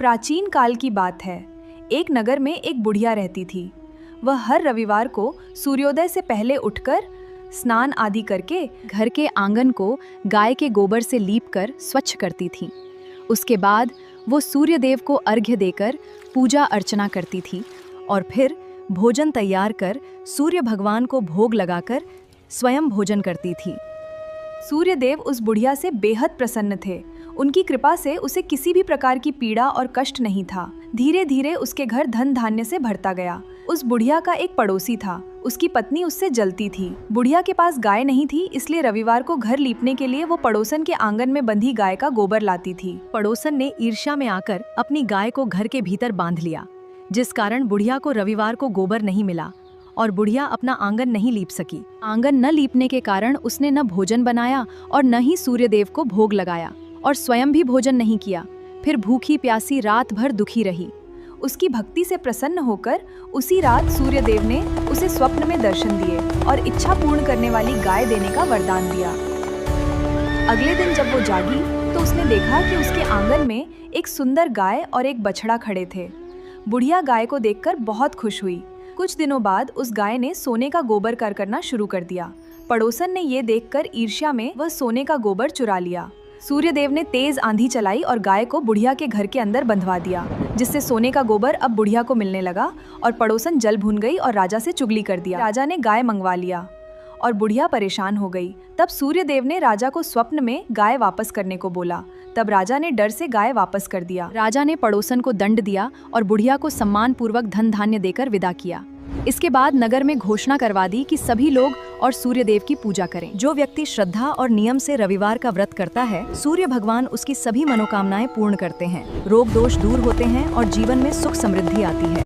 प्राचीन काल की बात है। एक नगर में एक बुढ़िया रहती थी। वह हर रविवार को सूर्योदय से पहले उठकर स्नान आदि करके घर के आंगन को गाय के गोबर से लीपकर स्वच्छ करती थी। उसके बाद वो सूर्यदेव को अर्घ्य देकर पूजा अर्चना करती थी और फिर भोजन तैयार कर सूर्य भगवान को भोग लगाकर स्वयं भोजन करती थी। सूर्यदेव उस बुढ़िया से बेहद प्रसन्न थे। उनकी कृपा से उसे किसी भी प्रकार की पीड़ा और कष्ट नहीं था। धीरे धीरे उसके घर धन धान्य से भरता गया। उस बुढ़िया का एक पड़ोसी था। उसकी पत्नी उससे जलती थी। बुढ़िया के पास गाय नहीं थी, इसलिए रविवार को घर लीपने के लिए वो पड़ोसन के आंगन में बंधी गाय का गोबर लाती थी। पड़ोसन ने ईर्ष्या में आकर अपनी गाय को घर के भीतर बांध लिया, जिस कारण बुढ़िया को रविवार को गोबर नहीं मिला और बुढ़िया अपना आंगन नहीं लीप सकी। आंगन न लीपने के कारण उसने न भोजन बनाया और न ही सूर्यदेव को भोग लगाया और स्वयं भी भोजन नहीं किया। फिर भूखी प्यासी रात भर दुखी रही। उसकी भक्ति से प्रसन्न होकर उसी रात सूर्यदेव ने उसे स्वप्न में दर्शन दिए और इच्छा पूर्ण करने वाली गाय देने का वरदान दिया। अगले दिन जब वो जागी तो उसने देखा कि उसके आंगन में एक सुंदर गाय और एक बछड़ा खड़े थे। बुढ़िया गाय को देखकर बहुत खुश हुई। कुछ दिनों बाद उस गाय ने सोने का गोबर करना शुरू कर दिया। पड़ोसन ने ये देखकर ईर्ष्या में वह सोने का गोबर चुरा लिया। सूर्यदेव ने तेज आंधी चलाई और गाय को बुढ़िया के घर के अंदर बंधवा दिया, जिससे सोने का गोबर अब बुढ़िया को मिलने लगा और पड़ोसन जल भून गई और राजा से चुगली कर दिया। राजा ने गाय मंगवा लिया और बुढ़िया परेशान हो गई। तब सूर्यदेव ने राजा को स्वप्न में गाय वापस करने को बोला। तब राजा ने डर से गाय वापस कर दिया। राजा ने पड़ोसन को दंड दिया और बुढ़िया को सम्मान पूर्वक धन धान्य देकर विदा किया। इसके बाद नगर में घोषणा करवा दी कि सभी लोग और सूर्यदेव की पूजा करें। जो व्यक्ति श्रद्धा और नियम से रविवार का व्रत करता है, सूर्य भगवान उसकी सभी मनोकामनाएं पूर्ण करते हैं, रोग दोष दूर होते हैं और जीवन में सुख समृद्धि आती है।